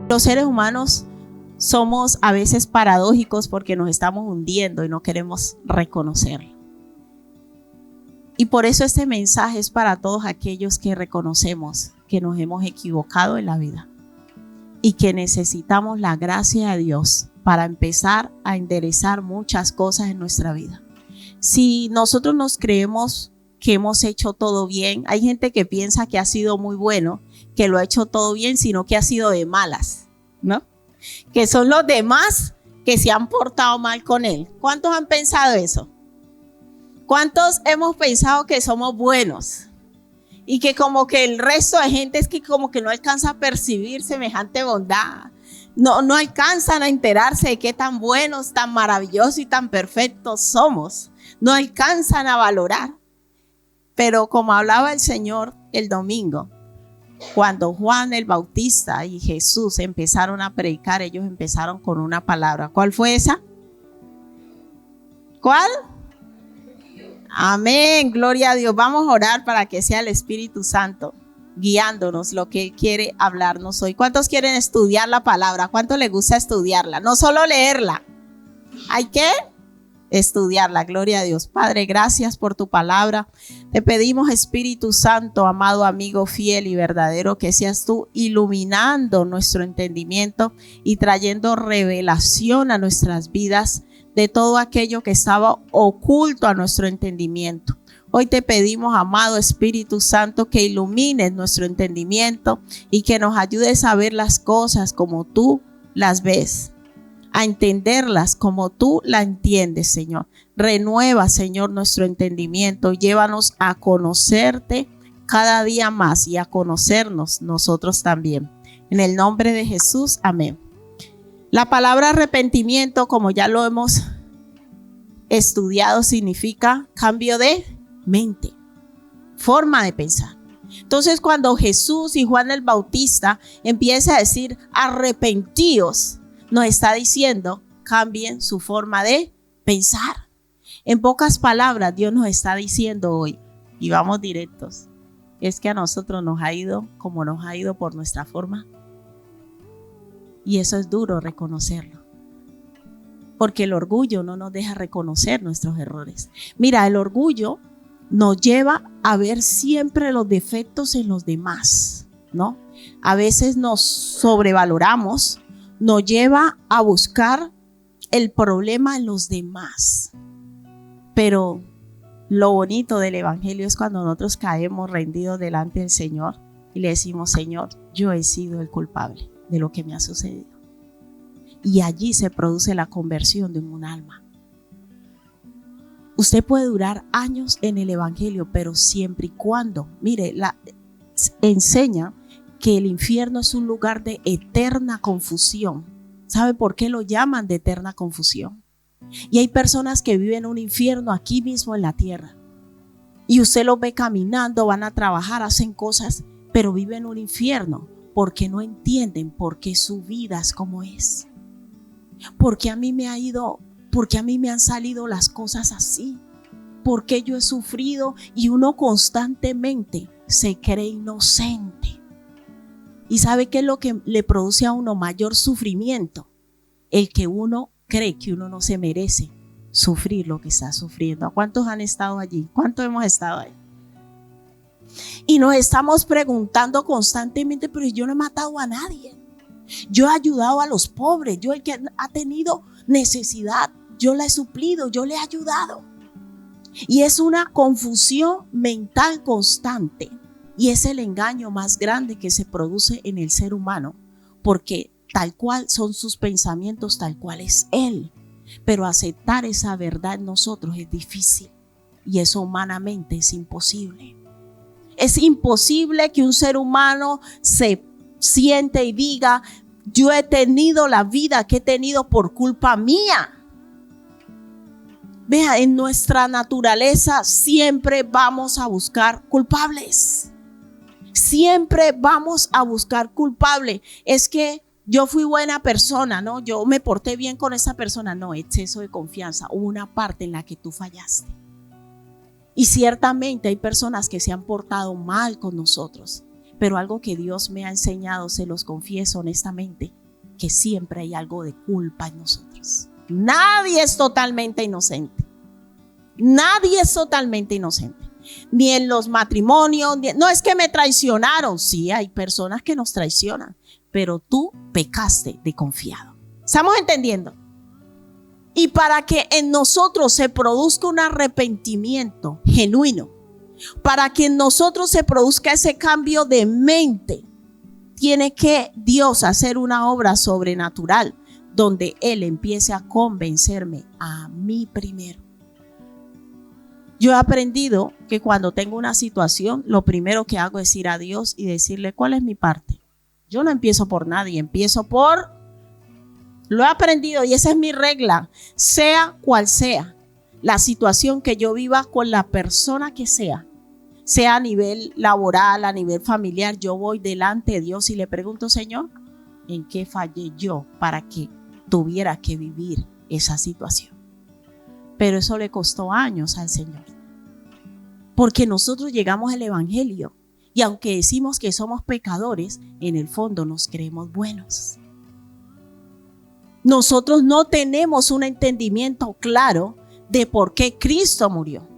Los seres humanos somos a veces paradójicos porque nos estamos hundiendo y no queremos reconocerlo. Y por eso este mensaje es para todos aquellos que reconocemos que nos hemos equivocado en la vida y que necesitamos la gracia de Dios para empezar a enderezar muchas cosas en nuestra vida. Si nosotros nos creemos que hemos hecho todo bien, hay gente que piensa que ha sido muy bueno, que lo ha hecho todo bien, sino que ha sido de malas, ¿no? Que son los demás que se han portado mal con él. ¿Cuántos han pensado eso? ¿Cuántos hemos pensado que somos buenos? Y que como que el resto de gente es que como que no alcanza a percibir semejante bondad. No alcanzan a enterarse de qué tan buenos, tan maravillosos y tan perfectos somos. No alcanzan a valorar. Pero como hablaba el Señor el domingo, cuando Juan el Bautista y Jesús empezaron a predicar, ellos empezaron con una palabra. ¿Cuál fue esa? ¿Cuál? Amén, gloria a Dios. Vamos a orar para que sea el Espíritu Santo guiándonos lo que Él quiere hablarnos hoy. ¿Cuántos quieren estudiar la palabra? ¿Cuántos les gusta estudiarla? No solo leerla, hay que estudiarla. Gloria a Dios. Padre, gracias por tu palabra. Te pedimos, Espíritu Santo, amado amigo fiel y verdadero, que seas tú iluminando nuestro entendimiento y trayendo revelación a nuestras vidas de todo aquello que estaba oculto a nuestro entendimiento. Hoy te pedimos, amado Espíritu Santo, que ilumines nuestro entendimiento y que nos ayudes a ver las cosas como tú las ves, a entenderlas como tú la entiendes, Señor. Renueva, Señor, nuestro entendimiento. Llévanos a conocerte cada día más y a conocernos nosotros también. En el nombre de Jesús, amén. La palabra arrepentimiento, como ya lo hemos estudiado, significa cambio de mente, forma de pensar. Entonces, cuando Jesús y Juan el Bautista empieza a decir arrepentíos, nos está diciendo cambien su forma de pensar. En pocas palabras, Dios nos está diciendo hoy, y vamos directos, es que a nosotros nos ha ido como nos ha ido por nuestra forma. Y eso es duro reconocerlo, porque el orgullo no nos deja reconocer nuestros errores. Mira, el orgullo nos lleva a ver siempre los defectos en los demás, ¿no? A veces nos sobrevaloramos, nos lleva a buscar el problema en los demás. Pero lo bonito del evangelio es cuando nosotros caemos rendidos delante del Señor y le decimos: Señor, yo he sido el culpable de lo que me ha sucedido. Y allí se produce la conversión de un alma. Usted puede durar años en el evangelio, pero siempre y cuando, mire, enseña que el infierno es un lugar de eterna confusión. ¿Sabe por qué lo llaman de eterna confusión? Y hay personas que viven un infierno aquí mismo en la tierra. Y usted los ve caminando, van a trabajar, hacen cosas, pero viven un infierno porque no entienden por qué su vida es como es. Porque a mí me ha ido, porque a mí me han salido las cosas así. Porque yo he sufrido y uno constantemente se cree inocente. ¿Y sabe qué es lo que le produce a uno mayor sufrimiento? El que uno cree que uno no se merece sufrir lo que está sufriendo. ¿A cuántos han estado allí? ¿Cuántos hemos estado ahí? Y nos estamos preguntando constantemente, pero yo no he matado a nadie. Yo he ayudado a los pobres. Yo, el que ha tenido necesidad, yo la he suplido, yo le he ayudado. Y es una confusión mental constante. Y es el engaño más grande que se produce en el ser humano, porque tal cual son sus pensamientos, tal cual es él. Pero aceptar esa verdad en nosotros es difícil, y eso humanamente es imposible. Es imposible que un ser humano se siente y diga: yo he tenido la vida que he tenido por culpa mía. Vea, en nuestra naturaleza siempre vamos a buscar culpables. Siempre vamos a buscar culpable. Es que yo fui buena persona, ¿no? Yo me porté bien con esa persona. No, exceso de confianza. Hubo una parte en la que tú fallaste. Y ciertamente hay personas que se han portado mal con nosotros, Pero algo que Dios me ha enseñado, se los confieso honestamente, que siempre hay algo de culpa en nosotros. Nadie es totalmente inocente. Nadie es totalmente inocente. Ni en los matrimonios, no es que me traicionaron. Sí, hay personas que nos traicionan, pero tú pecaste de confiado. ¿Estamos entendiendo? Y para que en nosotros se produzca un arrepentimiento genuino, para que en nosotros se produzca ese cambio de mente, tiene que Dios hacer una obra sobrenatural donde Él empiece a convencerme a mí primero. Yo he aprendido que cuando tengo una situación, lo primero que hago es ir a Dios y decirle cuál es mi parte. Yo no empiezo por nadie, empiezo por... Lo he aprendido y esa es mi regla, sea cual sea la situación que yo viva con la persona que sea a nivel laboral, a nivel familiar, yo voy delante de Dios y le pregunto, Señor, ¿en qué fallé yo para que tuviera que vivir esa situación? Pero eso le costó años al Señor, porque nosotros llegamos al Evangelio y aunque decimos que somos pecadores, en el fondo nos creemos buenos. Nosotros no tenemos un entendimiento claro de por qué Cristo murió.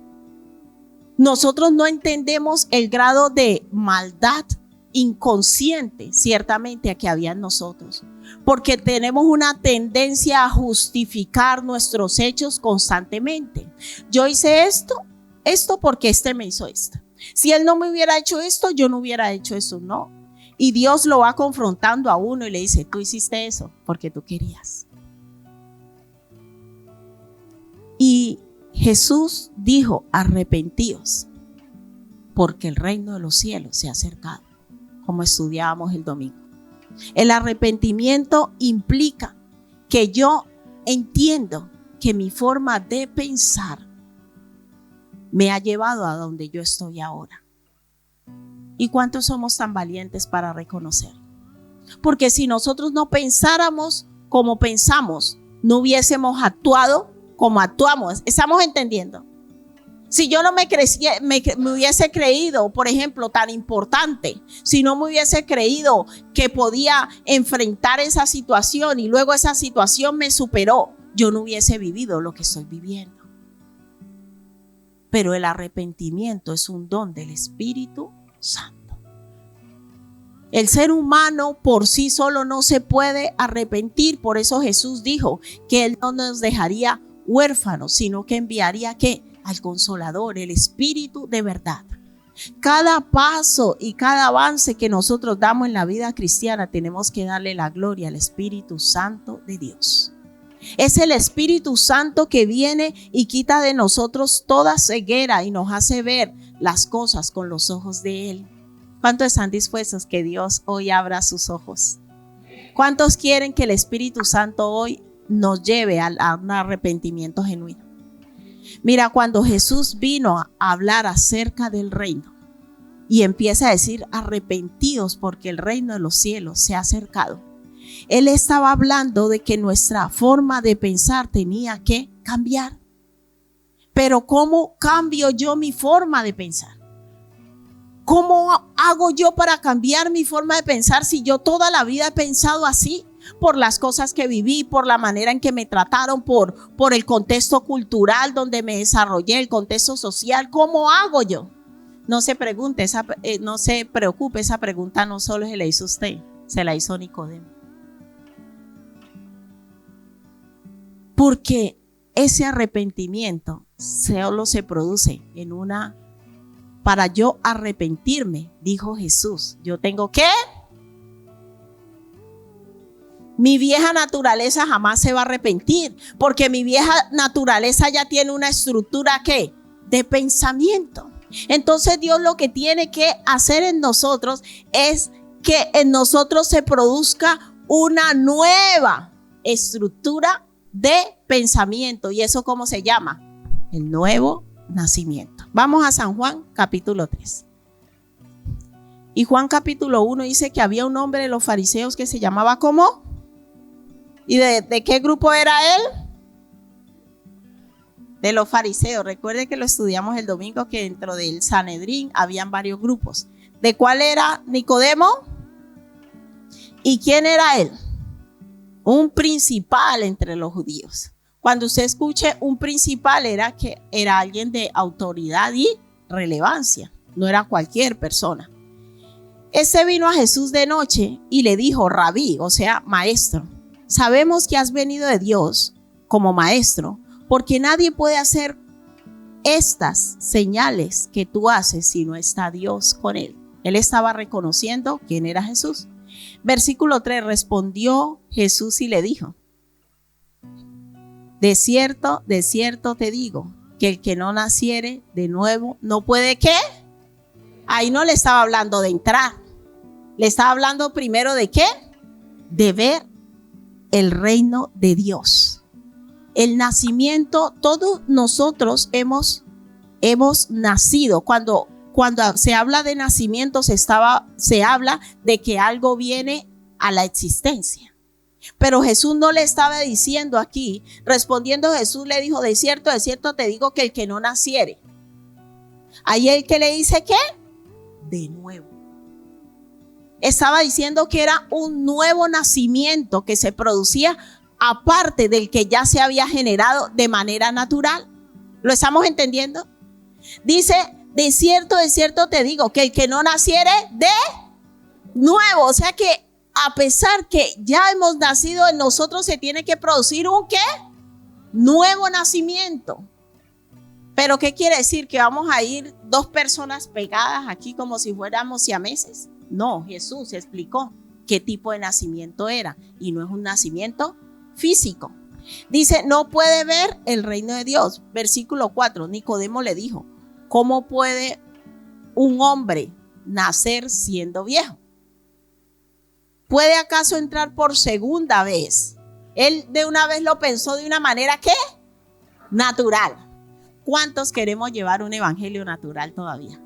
Nosotros no entendemos el grado de maldad inconsciente, ciertamente, que había en nosotros, porque tenemos una tendencia a justificar nuestros hechos constantemente. Yo hice esto porque este me hizo esto. Si él no me hubiera hecho esto, yo no hubiera hecho eso, no. Y Dios lo va confrontando a uno y le dice, tú hiciste eso porque tú querías. Y Jesús dijo, arrepentíos, porque el reino de los cielos se ha acercado, como estudiábamos el domingo. El arrepentimiento implica que yo entiendo que mi forma de pensar me ha llevado a donde yo estoy ahora. ¿Y cuántos somos tan valientes para reconocer? Porque si nosotros no pensáramos como pensamos, no hubiésemos actuado como actuamos. ¿Estamos entendiendo? Si yo no me hubiese creído, por ejemplo, tan importante, si no me hubiese creído que podía enfrentar esa situación y luego esa situación me superó, yo no hubiese vivido lo que estoy viviendo. Pero el arrepentimiento es un don del Espíritu Santo. El ser humano por sí solo no se puede arrepentir, por eso Jesús dijo que Él no nos dejaría huérfanos, sino que enviaría ¿qué? Al Consolador, el Espíritu de verdad. Cada paso y cada avance que nosotros damos en la vida cristiana tenemos que darle la gloria al Espíritu Santo de Dios. Es el Espíritu Santo que viene y quita de nosotros toda ceguera y nos hace ver las cosas con los ojos de Él. ¿Cuántos están dispuestos que Dios hoy abra sus ojos? ¿Cuántos quieren que el Espíritu Santo hoy nos lleve a un arrepentimiento genuino? Mira, cuando Jesús vino a hablar acerca del reino y empieza a decir arrepentidos porque el reino de los cielos se ha acercado, Él estaba hablando de que nuestra forma de pensar tenía que cambiar. Pero ¿cómo cambio yo mi forma de pensar? ¿Cómo hago yo para cambiar mi forma de pensar si yo toda la vida he pensado así? Por las cosas que viví, por la manera en que me trataron, por el contexto cultural donde me desarrollé, el contexto social. ¿Cómo hago yo? No se preocupe, esa pregunta no solo se la hizo usted, se la hizo Nicodemo. Porque ese arrepentimiento solo se produce en una... Para yo arrepentirme, dijo Jesús, yo tengo que... Mi vieja naturaleza jamás se va a arrepentir, porque mi vieja naturaleza ya tiene una estructura ¿qué? De pensamiento. Entonces Dios lo que tiene que hacer en nosotros es que en nosotros se produzca una nueva estructura de pensamiento. ¿Y eso cómo se llama? El nuevo nacimiento. Vamos a San Juan capítulo 3. Y Juan capítulo 1 dice que había un hombre de los fariseos que se llamaba ¿cómo? ¿Y de qué grupo era él? De los fariseos. Recuerde que lo estudiamos el domingo, que dentro del Sanedrín habían varios grupos. ¿De cuál era Nicodemo? ¿Y quién era él? Un principal entre los judíos. Cuando usted escuche un principal, era que era alguien de autoridad y relevancia, no era cualquier persona. Este vino a Jesús de noche y le dijo: Rabí, o sea, maestro, sabemos que has venido de Dios como maestro, porque nadie puede hacer estas señales que tú haces si no está Dios con él. Él estaba reconociendo quién era Jesús. Versículo 3, respondió Jesús y le dijo: de cierto te digo, que el que no naciere de nuevo no puede, ¿qué? Ahí no le estaba hablando de entrar, le estaba hablando primero de ¿qué? De ver el reino de Dios. El nacimiento, todos nosotros hemos nacido. Cuando se habla de nacimiento, se habla de que algo viene a la existencia. Pero Jesús no le estaba diciendo aquí. Respondiendo Jesús le dijo: de cierto te digo que el que no naciere. Ahí el que le dice ¿qué? De nuevo. Estaba diciendo que era un nuevo nacimiento que se producía aparte del que ya se había generado de manera natural. ¿Lo estamos entendiendo? Dice: de cierto te digo que el que no naciere de nuevo. O sea que a pesar que ya hemos nacido, en nosotros se tiene que producir un ¿qué? Nuevo nacimiento. ¿Pero qué quiere decir? ¿Que vamos a ir dos personas pegadas aquí como si fuéramos siameses? No, Jesús explicó qué tipo de nacimiento era, y no es un nacimiento físico. Dice: no puede ver el reino de Dios. Versículo 4, Nicodemo le dijo: ¿cómo puede un hombre nacer siendo viejo? ¿Puede acaso entrar por segunda vez? Él de una vez lo pensó de una manera ¿qué? Natural. ¿Cuántos queremos llevar un evangelio natural todavía?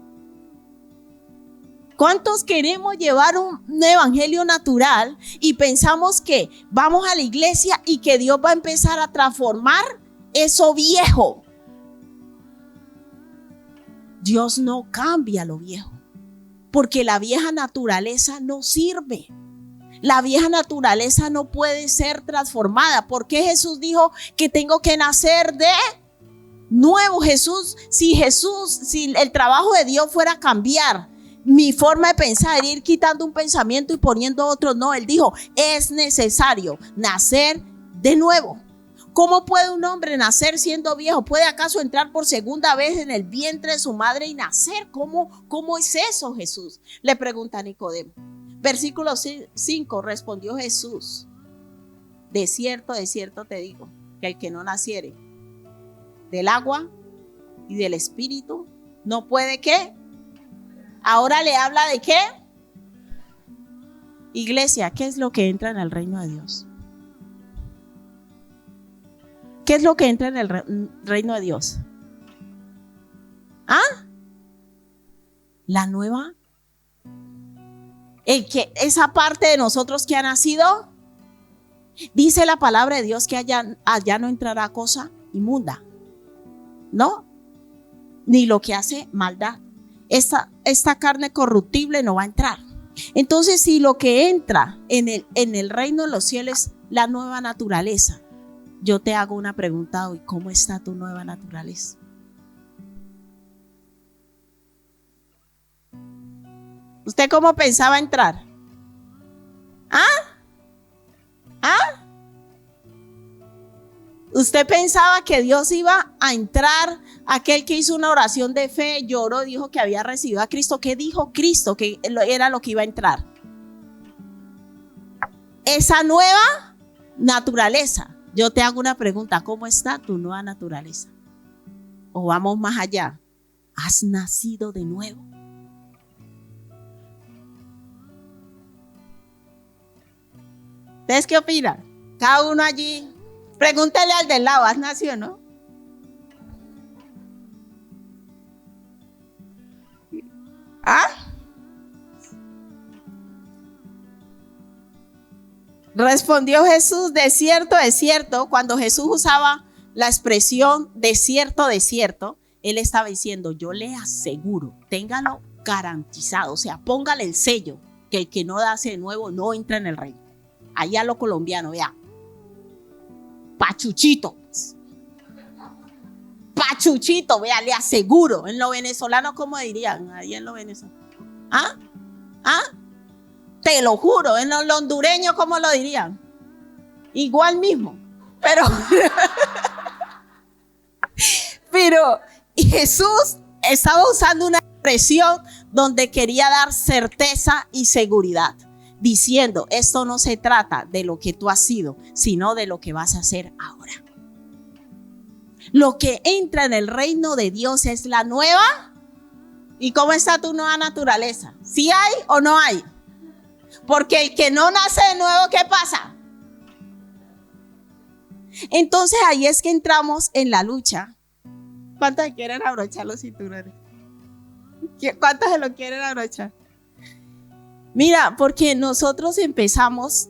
¿Cuántos queremos llevar un evangelio natural y pensamos que vamos a la iglesia y que Dios va a empezar a transformar eso viejo? Dios no cambia lo viejo, porque la vieja naturaleza no sirve. La vieja naturaleza no puede ser transformada. ¿Por qué Jesús dijo que tengo que nacer de nuevo? Si el trabajo de Dios fuera cambiar mi forma de pensar, ir quitando un pensamiento y poniendo otro, no, él dijo: es necesario nacer de nuevo. ¿Cómo puede un hombre nacer siendo viejo? ¿Puede acaso entrar por segunda vez en el vientre de su madre y nacer? ¿Cómo es eso, Jesús? Le pregunta a Nicodemo. Versículo 5, respondió Jesús: de cierto te digo, que el que no naciere del agua y del espíritu no puede, ¿qué? Ahora le habla de ¿qué? Iglesia, ¿qué es lo que entra en el reino de Dios? ¿Qué es lo que entra en el reino de Dios? ¿Ah? La nueva. Esa parte de nosotros que ha nacido. Dice la palabra de Dios que allá no entrará cosa inmunda. No. Ni lo que hace maldad. Esta carne corruptible no va a entrar. Entonces, si lo que entra en el reino de los cielos es la nueva naturaleza, yo te hago una pregunta hoy: ¿cómo está tu nueva naturaleza? ¿Usted cómo pensaba entrar? ¿Usted pensaba que Dios iba a entrar? Aquel que hizo una oración de fe, lloró, dijo que había recibido a Cristo. ¿Qué dijo Cristo que era lo que iba a entrar? Esa nueva naturaleza. Yo te hago una pregunta: ¿cómo está tu nueva naturaleza? O vamos más allá: ¿has nacido de nuevo? ¿Ustedes qué opinan? Cada uno allí, pregúntale al del lado: ¿has nacido, no? Respondió Jesús: de cierto. Cuando Jesús usaba la expresión de cierto, él estaba diciendo: yo le aseguro, téngalo garantizado. O sea, póngale el sello que el que no nace de nuevo no entra en el reino. Allá lo colombiano, vea. Pachuchito. Pachuchito, vea, le aseguro. En lo venezolano, ¿cómo dirían? Ahí en lo venezolano. ¿Ah? ¿Ah? Te lo juro. En lo hondureño, ¿cómo lo dirían? Igual mismo. Pero Jesús estaba usando una expresión donde quería dar certeza y seguridad, diciendo, esto no se trata de lo que tú has sido, sino de lo que vas a hacer ahora. Lo que entra en el reino de Dios es la nueva. ¿Y cómo está tu nueva naturaleza? ¿Sí hay o no hay? Porque el que no nace de nuevo, ¿qué pasa? Entonces ahí es que entramos en la lucha. ¿Cuántos quieren abrochar los cinturones? ¿Cuántos se lo quieren abrochar? Mira, porque nosotros empezamos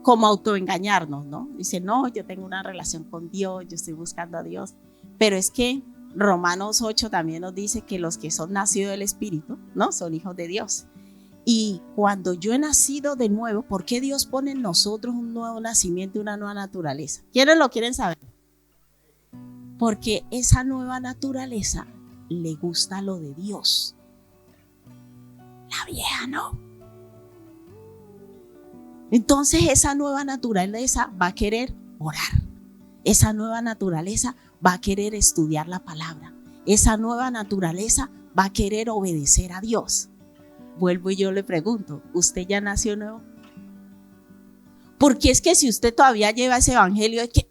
como autoengañarnos, ¿no? Dice, no, yo tengo una relación con Dios, yo estoy buscando a Dios. Pero es que Romanos 8 también nos dice que los que son nacidos del Espíritu, ¿no? Son hijos de Dios. Y cuando yo he nacido de nuevo, ¿por qué Dios pone en nosotros un nuevo nacimiento y una nueva naturaleza? ¿Quiénes lo quieren saber? Porque esa nueva naturaleza le gusta lo de Dios. La vieja no. Entonces esa nueva naturaleza va a querer orar. Esa nueva naturaleza va a querer estudiar la palabra. Esa nueva naturaleza va a querer obedecer a Dios. Vuelvo y yo le pregunto, ¿usted ya nació nuevo? Porque es que si usted todavía lleva ese evangelio es que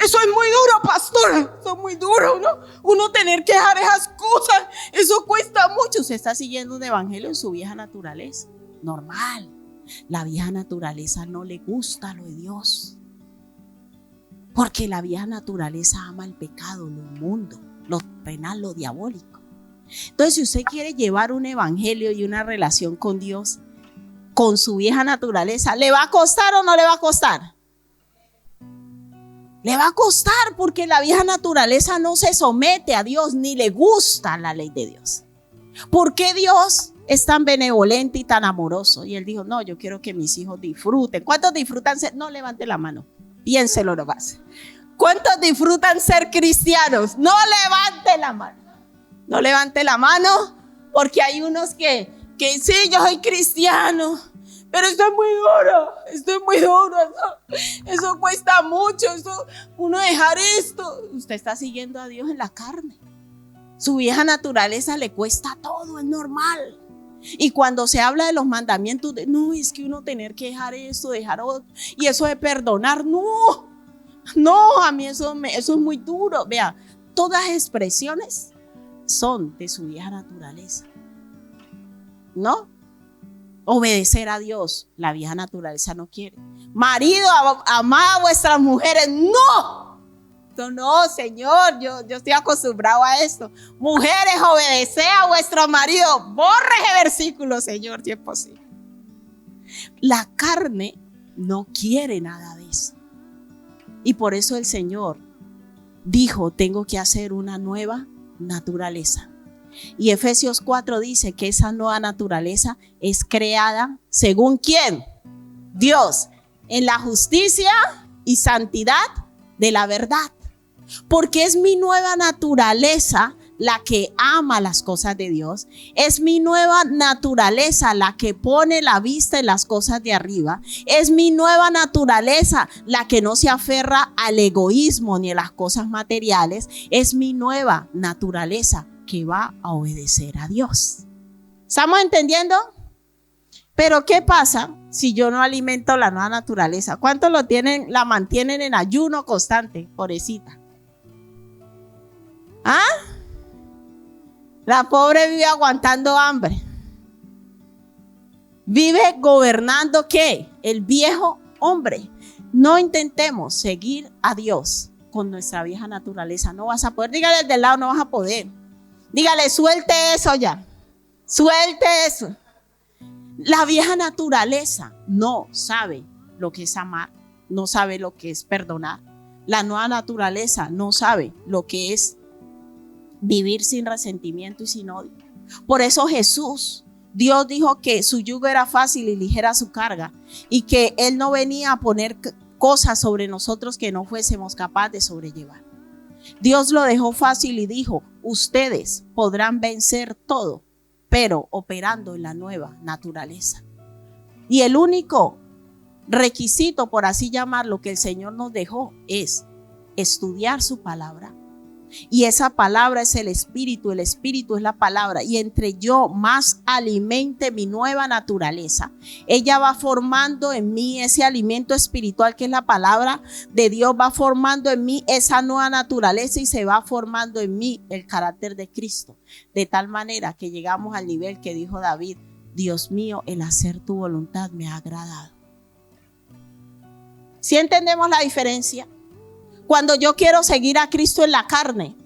eso es muy duro, pastora. Eso es muy duro, ¿no? Uno tener que dejar esas cosas, eso cuesta mucho. Usted está siguiendo un evangelio en su vieja naturaleza. Normal. La vieja naturaleza no le gusta lo de Dios. Porque la vieja naturaleza ama el pecado, lo inmundo, lo penal, lo diabólico. Entonces, si usted quiere llevar un evangelio y una relación con Dios, con su vieja naturaleza, ¿le va a costar o no le va a costar? Le va a costar porque la vieja naturaleza no se somete a Dios ni le gusta la ley de Dios. ¿Por qué Dios es tan benevolente y tan amoroso? Y él dijo, no, yo quiero que mis hijos disfruten. ¿Cuántos disfrutan ser? No levante la mano, piénselo nomás. ¿Cuántos disfrutan ser cristianos? No levante la mano. No levante la mano porque hay unos que sí, yo soy cristiano, pero esto es muy duro, eso cuesta mucho, uno dejar esto. Usted está siguiendo a Dios en la carne. Su vieja naturaleza le cuesta todo, es normal. Y cuando se habla de los mandamientos, no, es que uno tener que dejar esto, dejar otro, y eso de perdonar, no, a mí eso es muy duro. Vea, todas expresiones son de su vieja naturaleza, ¿no? Obedecer a Dios, la vieja naturaleza no quiere. Marido, amad a vuestras mujeres, no. No, Señor, yo estoy acostumbrado a esto. Mujeres, obedeced a vuestro marido. Borre ese versículo, Señor, si es posible. La carne no quiere nada de eso. Y por eso el Señor dijo, tengo que hacer una nueva naturaleza. Y Efesios 4 dice que esa nueva naturaleza es creada ¿según quién? Dios, en la justicia y santidad de la verdad. Porque es mi nueva naturaleza la que ama las cosas de Dios. Es mi nueva naturaleza la que pone la vista en las cosas de arriba. Es mi nueva naturaleza la que no se aferra al egoísmo ni a las cosas materiales. Es mi nueva naturaleza que va a obedecer a Dios. ¿Estamos entendiendo? Pero ¿qué pasa si yo no alimento la nueva naturaleza? ¿Cuántos la mantienen en ayuno constante, pobrecita? ¿Ah? La pobre vive aguantando hambre. Vive gobernando ¿qué? El viejo hombre. No intentemos seguir a Dios con nuestra vieja naturaleza. No vas a poder. Dígale al del lado, no vas a poder. Dígale, suelte eso ya. Suelte eso. La vieja naturaleza no sabe lo que es amar. No sabe lo que es perdonar. La nueva naturaleza no sabe lo que es vivir sin resentimiento y sin odio. Por eso Dios dijo que su yugo era fácil y ligera su carga, y que Él no venía a poner cosas sobre nosotros que no fuésemos capaces de sobrellevar. Dios lo dejó fácil y dijo: ustedes podrán vencer todo, pero operando en la nueva naturaleza. Y el único requisito, por así llamarlo, que el Señor nos dejó es estudiar su palabra. Y esa palabra es el espíritu es la palabra. Y entre yo más alimente mi nueva naturaleza, ella va formando en mí ese alimento espiritual que es la palabra de Dios, va formando en mí esa nueva naturaleza y se va formando en mí el carácter de Cristo. De tal manera que llegamos al nivel que dijo David: Dios mío, el hacer tu voluntad me ha agradado. ¿Sí entendemos la diferencia? Cuando yo quiero seguir a Cristo en la carne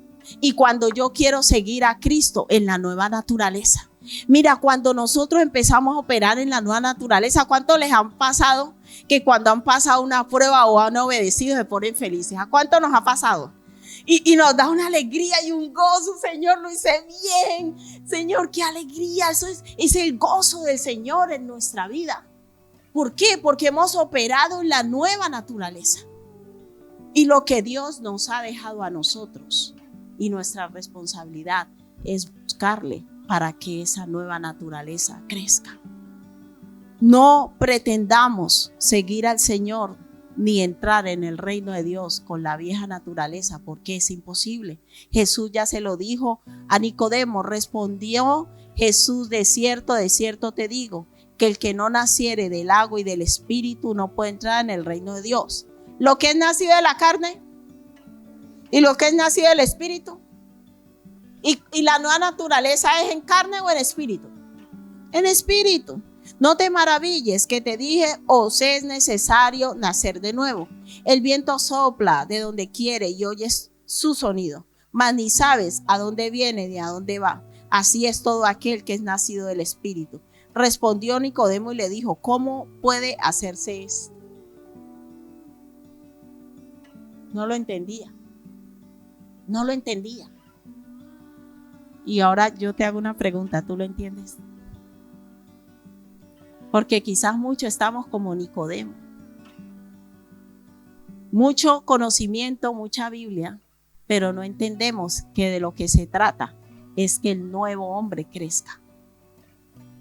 y cuando yo quiero seguir a Cristo en la nueva naturaleza. Mira, cuando nosotros empezamos a operar en la nueva naturaleza, ¿cuántos les han pasado que cuando han pasado una prueba o han obedecido se ponen felices? ¿A cuánto nos ha pasado? Y nos da una alegría y un gozo. Señor, lo hice bien. Señor, qué alegría. Eso es el gozo del Señor en nuestra vida. ¿Por qué? Porque hemos operado en la nueva naturaleza. Y lo que Dios nos ha dejado a nosotros y nuestra responsabilidad es buscarle para que esa nueva naturaleza crezca. No pretendamos seguir al Señor ni entrar en el reino de Dios con la vieja naturaleza, porque es imposible. Jesús ya se lo dijo a Nicodemo. Respondió Jesús: de cierto te digo, que el que no naciere del agua y del espíritu no puede entrar en el reino de Dios. Lo que es nacido de la carne y lo que es nacido del espíritu. Y la nueva naturaleza es en carne o en espíritu. En espíritu. No te maravilles que te dije: os es necesario nacer de nuevo. El viento sopla de donde quiere y oyes su sonido, mas ni sabes a dónde viene ni a dónde va. Así es todo aquel que es nacido del espíritu. Respondió Nicodemo y le dijo: ¿cómo puede hacerse esto? No lo entendía. Y ahora yo te hago una pregunta, ¿tú lo entiendes? Porque quizás muchos estamos como Nicodemo. Mucho conocimiento, mucha Biblia, pero no entendemos que de lo que se trata es que el nuevo hombre crezca.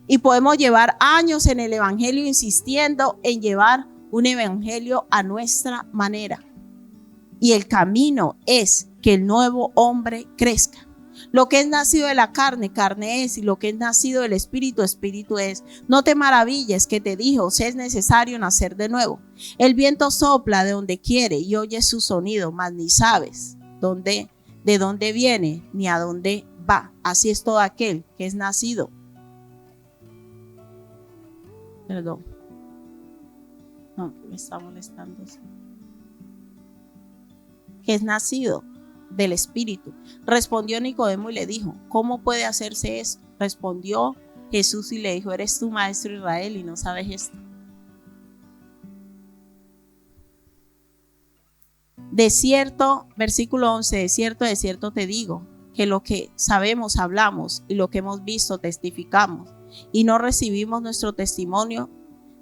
Y podemos llevar años en el evangelio insistiendo en llevar un evangelio a nuestra manera. Y el camino es que el nuevo hombre crezca. Lo que es nacido de la carne, carne es, y lo que es nacido del espíritu, espíritu es. No te maravilles que te dijo: si es necesario nacer de nuevo. El viento sopla de donde quiere y oyes su sonido, mas ni sabes de dónde viene ni a dónde va. Así es todo aquel que es nacido. Perdón. No, me está molestando. Que es nacido del espíritu. Respondió Nicodemo y le dijo: ¿cómo puede hacerse esto? Respondió Jesús y le dijo: ¿eres tú, maestro Israel, y no sabes esto? De cierto, versículo 11, de cierto te digo, que lo que sabemos hablamos y lo que hemos visto testificamos, y no recibimos nuestro testimonio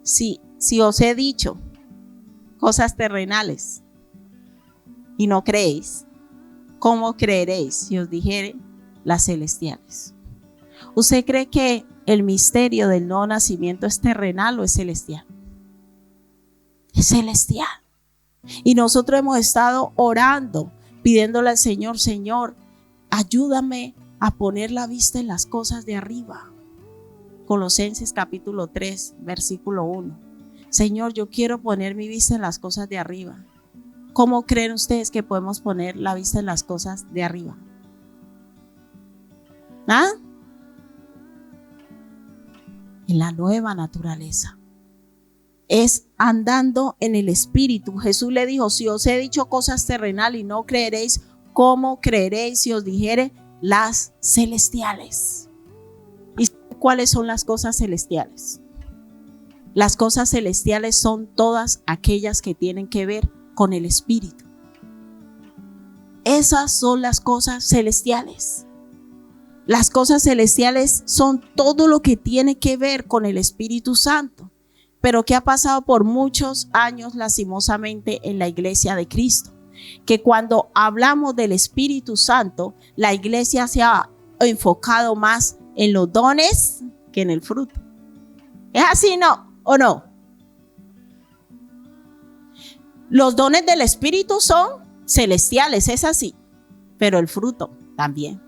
si os he dicho cosas terrenales y no creéis. ¿Cómo creeréis si os dijere las celestiales? ¿Usted cree que el misterio del nuevo nacimiento es terrenal o es celestial? Es celestial. Y nosotros hemos estado orando, pidiéndole al Señor: Señor, ayúdame a poner la vista en las cosas de arriba. Colosenses capítulo 3, versículo 1. Señor, yo quiero poner mi vista en las cosas de arriba. ¿Cómo creen ustedes que podemos poner la vista en las cosas de arriba? ¿Ah? En la nueva naturaleza. Es andando en el espíritu. Jesús le dijo: si os he dicho cosas terrenales y no creeréis, ¿cómo creeréis si os dijere las celestiales? ¿Y cuáles son las cosas celestiales? Las cosas celestiales son todas aquellas que tienen que ver con el espíritu. Esas son las cosas celestiales. Las cosas celestiales son todo lo que tiene que ver con el Espíritu Santo, pero que ha pasado por muchos años lastimosamente en la iglesia de Cristo, que cuando hablamos del Espíritu Santo, la iglesia se ha enfocado más en los dones que en el fruto. ¿Es así, no? ¿O no? Los dones del Espíritu son celestiales, es así, pero el fruto también.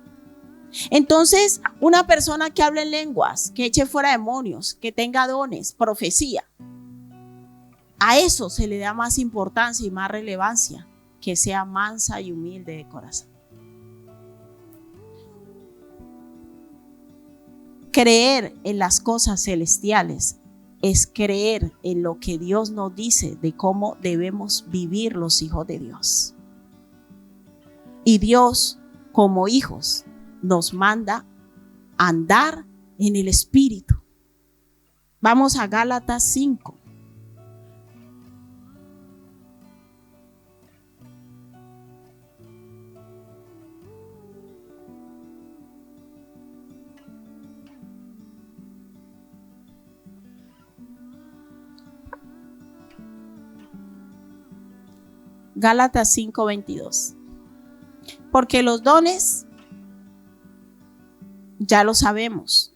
Entonces, una persona que hable en lenguas, que eche fuera demonios, que tenga dones, profecía, a eso se le da más importancia y más relevancia, que sea mansa y humilde de corazón. Creer en las cosas celestiales es creer en lo que Dios nos dice de cómo debemos vivir los hijos de Dios. Y Dios, como hijos, nos manda a andar en el Espíritu. Vamos a Gálatas 5. Gálatas 5:22. Porque los dones ya lo sabemos.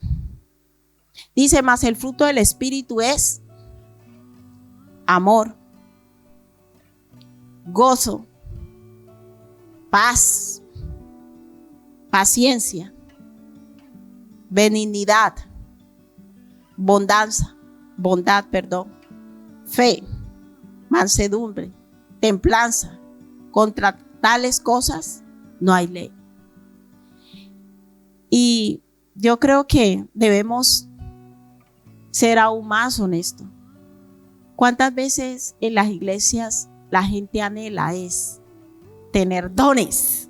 Dice, mas el fruto del Espíritu es amor, gozo, paz, paciencia, benignidad, bondad, fe, mansedumbre, templanza. Contra tales cosas no hay ley. Y yo creo que debemos ser aún más honestos. ¿Cuántas veces en las iglesias la gente anhela es tener dones?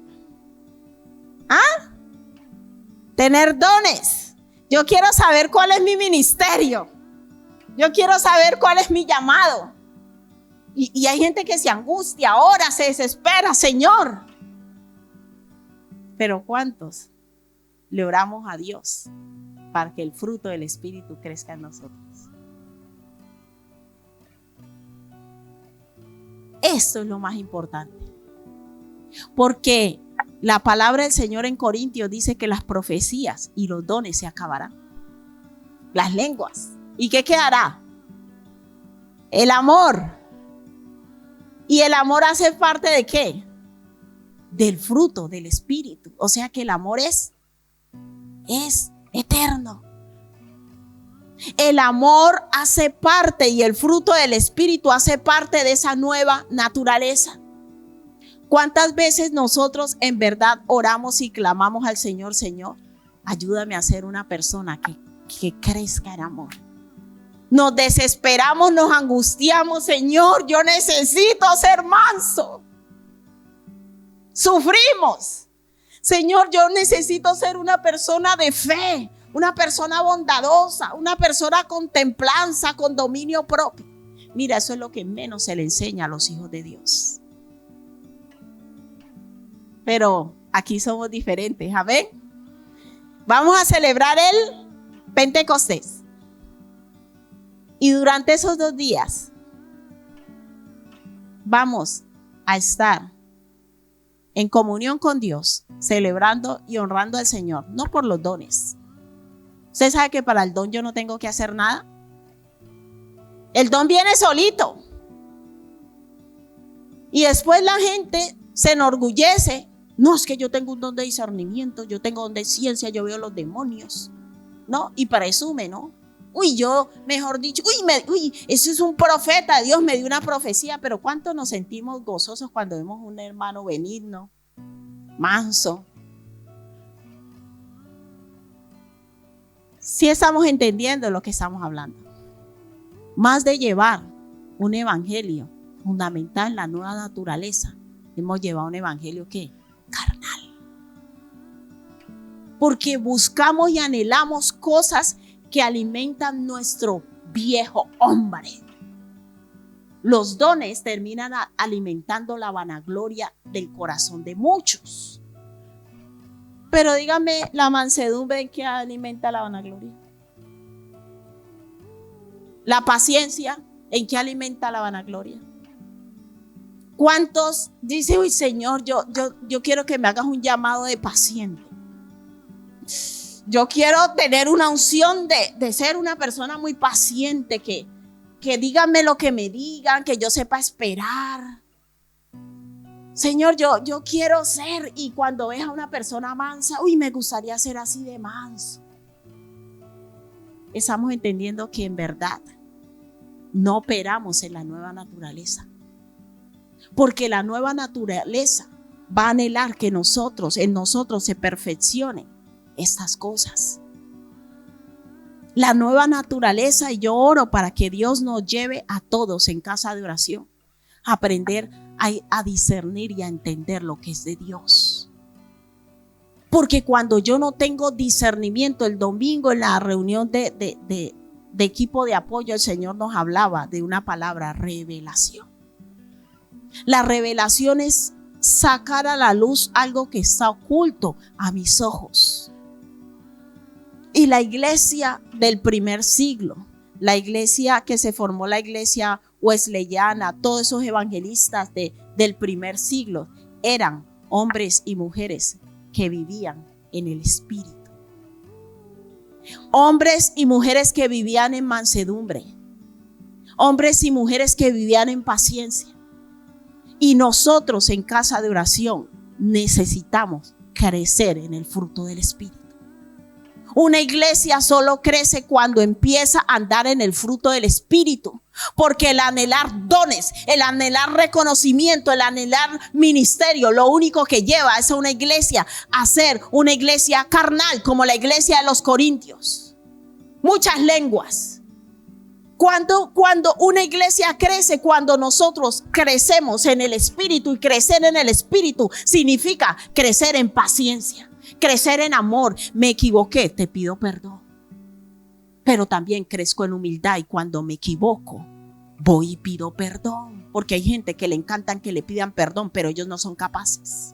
¿Ah? Tener dones. Yo quiero saber cuál es mi ministerio. Yo quiero saber cuál es mi llamado. Y hay gente que se angustia, ora, se desespera, Señor. Pero ¿cuántos le oramos a Dios para que el fruto del Espíritu crezca en nosotros? Esto es lo más importante. Porque la palabra del Señor en Corintios dice que las profecías y los dones se acabarán. Las lenguas. ¿Y qué quedará? El amor. ¿Y el amor hace parte de qué? Del fruto del Espíritu. O sea que el amor es eterno. El amor hace parte y el fruto del Espíritu hace parte de esa nueva naturaleza. ¿Cuántas veces nosotros en verdad oramos y clamamos al Señor, Señor, ayúdame a ser una persona que crezca en amor? Nos desesperamos, nos angustiamos, Señor, yo necesito ser manso. Sufrimos. Señor, yo necesito ser una persona de fe, una persona bondadosa, una persona con templanza, con dominio propio. Mira, eso es lo que menos se le enseña a los hijos de Dios. Pero aquí somos diferentes, amén. Vamos a celebrar el Pentecostés. Y durante esos 2 días vamos a estar en comunión con Dios, celebrando y honrando al Señor, no por los dones. Usted sabe que para el don yo no tengo que hacer nada. El don viene solito. Y después la gente se enorgullece. No, es que yo tengo un don de discernimiento, yo tengo un don de ciencia, yo veo los demonios. ¿No? Y presume, ¿no? Uy, yo, mejor dicho, eso es un profeta, Dios me dio una profecía. Pero ¿cuánto nos sentimos gozosos cuando vemos un hermano benigno, manso? Sí estamos entendiendo lo que estamos hablando. Más de llevar un evangelio fundamental en la nueva naturaleza, hemos llevado un evangelio ¿qué? Carnal. Porque buscamos y anhelamos cosas que alimentan nuestro viejo hombre. Los dones terminan alimentando la vanagloria del corazón de muchos. Pero dígame, la mansedumbre, ¿en qué alimenta la vanagloria? La paciencia, ¿en qué alimenta la vanagloria? ¿Cuántos dicen, uy, Señor, yo quiero que me hagas un llamado de paciente? Yo quiero tener una unción de ser una persona muy paciente, que díganme lo que me digan, que yo sepa esperar. Señor, yo quiero ser, y cuando ves a una persona mansa, uy, me gustaría ser así de manso. Estamos entendiendo que en verdad no operamos en la nueva naturaleza, porque la nueva naturaleza va a anhelar que en nosotros se perfeccionen estas cosas. La nueva naturaleza, y yo oro para que Dios nos lleve a todos en casa de oración a aprender a discernir y a entender lo que es de Dios. Porque cuando yo no tengo discernimiento, el domingo en la reunión de equipo de apoyo, el Señor nos hablaba de una palabra: revelación. La revelación es sacar a la luz algo que está oculto a mis ojos. Y la iglesia del primer siglo, la iglesia que se formó, la iglesia wesleyana, todos esos evangelistas del primer siglo, eran hombres y mujeres que vivían en el Espíritu. Hombres y mujeres que vivían en mansedumbre. Hombres y mujeres que vivían en paciencia. Y nosotros en casa de oración necesitamos crecer en el fruto del Espíritu. Una iglesia solo crece cuando empieza a andar en el fruto del Espíritu, porque el anhelar dones, el anhelar reconocimiento, el anhelar ministerio, lo único que lleva es a una iglesia a ser una iglesia carnal, como la iglesia de los Corintios. Muchas lenguas. Cuando una iglesia crece, cuando nosotros crecemos en el Espíritu, y crecer en el Espíritu significa crecer en paciencia. Crecer en amor. Me equivoqué, te pido perdón. Pero también crezco en humildad, y cuando me equivoco, voy y pido perdón. Porque hay gente que le encantan que le pidan perdón, pero ellos no son capaces.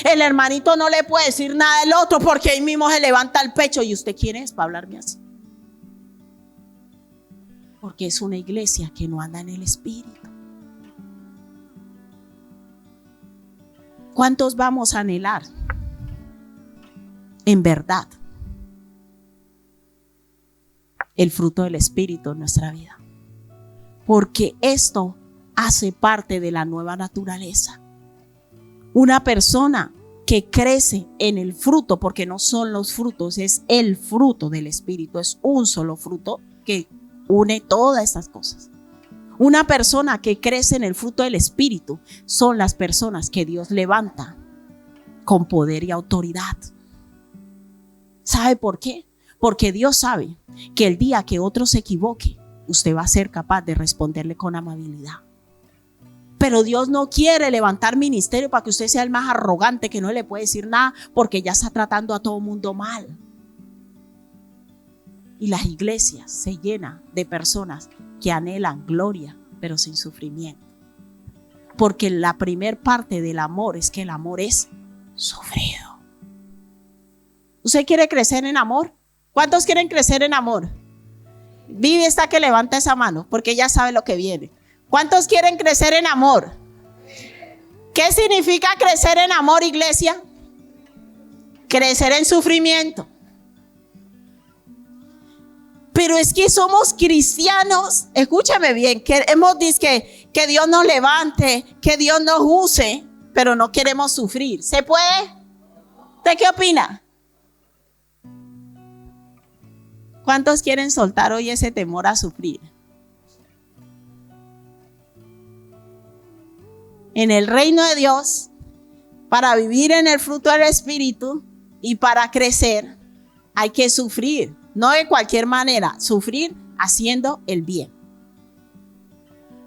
El hermanito no le puede decir nada al otro porque ahí mismo se levanta el pecho. ¿Y usted quién es para hablarme así? Porque es una iglesia que no anda en el Espíritu. ¿Cuántos vamos a anhelar en verdad el fruto del Espíritu en nuestra vida? Porque esto hace parte de la nueva naturaleza. Una persona que crece en el fruto, porque no son los frutos, es el fruto del Espíritu, es un solo fruto que une todas estas cosas. Una persona que crece en el fruto del Espíritu son las personas que Dios levanta con poder y autoridad. ¿Sabe por qué? Porque Dios sabe que el día que otro se equivoque, usted va a ser capaz de responderle con amabilidad. Pero Dios no quiere levantar ministerio para que usted sea el más arrogante, que no le puede decir nada porque ya está tratando a todo mundo mal. Y las iglesias se llenan de personas que anhelan gloria, pero sin sufrimiento. Porque la primer parte del amor es que el amor es sufrido. ¿Usted quiere crecer en amor? ¿Cuántos quieren crecer en amor? Vivi está que levanta esa mano, porque ella sabe lo que viene. ¿Cuántos quieren crecer en amor? ¿Qué significa crecer en amor, iglesia? Crecer en sufrimiento. Pero es que somos cristianos, escúchame bien, queremos que Dios nos levante, que Dios nos use, pero no queremos sufrir. ¿Se puede? ¿Usted qué opina? ¿Cuántos quieren soltar hoy ese temor a sufrir? En el reino de Dios, para vivir en el fruto del Espíritu y para crecer, hay que sufrir. No de cualquier manera, sufrir haciendo el bien.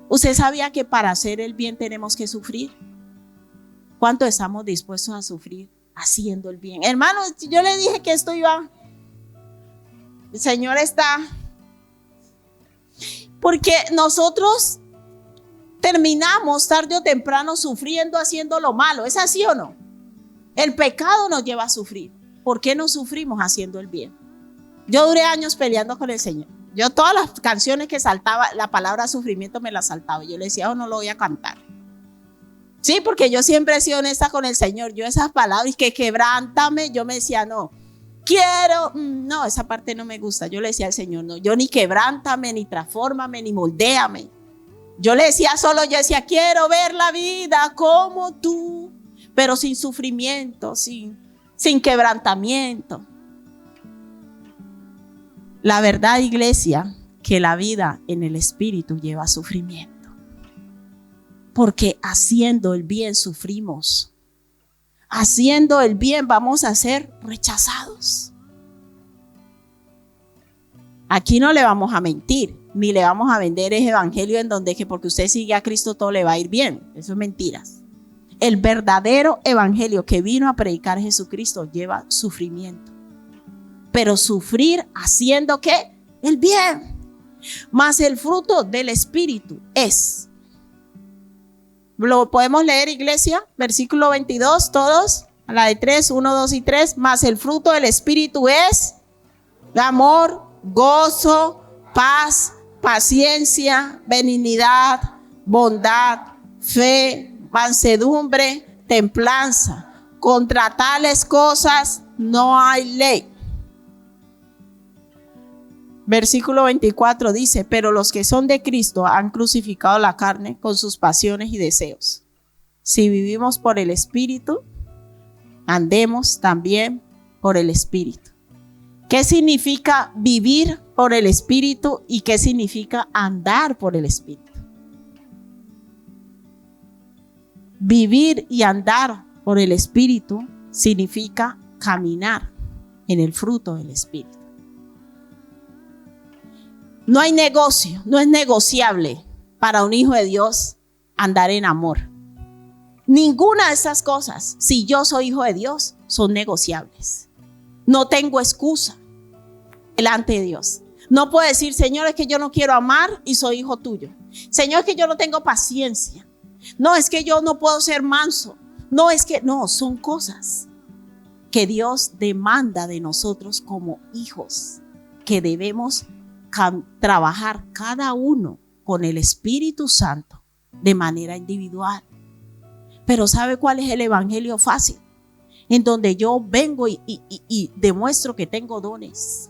¿Usted sabía que para hacer el bien tenemos que sufrir? ¿Cuánto estamos dispuestos a sufrir haciendo el bien? Hermanos, yo le dije que esto iba. El Señor está. Porque nosotros terminamos tarde o temprano sufriendo haciendo lo malo. ¿Es así o no? El pecado nos lleva a sufrir. ¿Por qué no sufrimos haciendo el bien? Yo duré años peleando con el Señor. Yo todas las canciones que saltaba, la palabra sufrimiento me la saltaba. Yo le decía, no lo voy a cantar. Sí, porque yo siempre he sido honesta con el Señor. Yo esas palabras, que quebrántame, yo me decía, no, no, esa parte no me gusta. Yo le decía al Señor, no, yo ni quebrántame, ni transfórmame, ni moldéame. Yo le decía yo decía, quiero ver la vida como tú, pero sin sufrimiento, sin quebrantamiento. La verdad, iglesia, que la vida en el Espíritu lleva sufrimiento. Porque haciendo el bien sufrimos. Haciendo el bien vamos a ser rechazados. Aquí no le vamos a mentir, ni le vamos a vender ese evangelio en donde que porque usted sigue a Cristo todo le va a ir bien. Eso es mentiras. El verdadero evangelio que vino a predicar Jesucristo lleva sufrimiento. Pero sufrir haciendo ¿qué? El bien. Mas el fruto del Espíritu es. ¿Lo podemos leer, iglesia? Versículo 22, todos. A la de 3, 1, 2 y 3. Mas el fruto del Espíritu es amor, gozo, paz, paciencia, benignidad, bondad, fe, mansedumbre, templanza. Contra tales cosas no hay ley. Versículo 24 dice, pero los que son de Cristo han crucificado la carne con sus pasiones y deseos. Si vivimos por el Espíritu, andemos también por el Espíritu. ¿Qué significa vivir por el Espíritu y qué significa andar por el Espíritu? Vivir y andar por el Espíritu significa caminar en el fruto del Espíritu. No hay negocio, no es negociable para un hijo de Dios andar en amor. Ninguna de estas cosas, si yo soy hijo de Dios, son negociables. No tengo excusa delante de Dios. No puedo decir, Señor, es que yo no quiero amar y soy hijo tuyo. Señor, es que yo no tengo paciencia. No, es que yo no puedo ser manso. No, son cosas que Dios demanda de nosotros como hijos, que debemos trabajar cada uno con el Espíritu Santo de manera individual. Pero ¿sabe cuál es el evangelio fácil? En donde yo vengo y demuestro que tengo dones.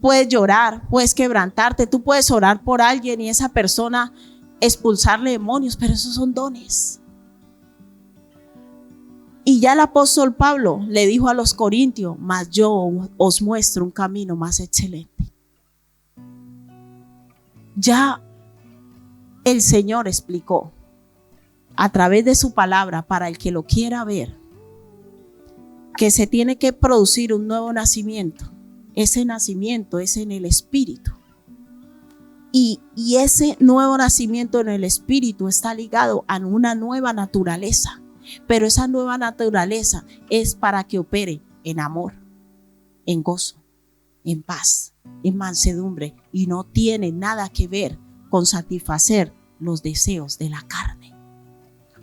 Puedes llorar, puedes quebrantarte, tú puedes orar por alguien y esa persona expulsarle demonios, pero esos son dones. Y ya el apóstol Pablo le dijo a los corintios, mas yo os muestro un camino más excelente. Ya el Señor explicó a través de su palabra para el que lo quiera ver que se tiene que producir un nuevo nacimiento. Ese nacimiento es en el Espíritu. Y ese nuevo nacimiento en el Espíritu está ligado a una nueva naturaleza. Pero esa nueva naturaleza es para que opere en amor, en gozo, en paz, en mansedumbre, y no tiene nada que ver con satisfacer los deseos de la carne.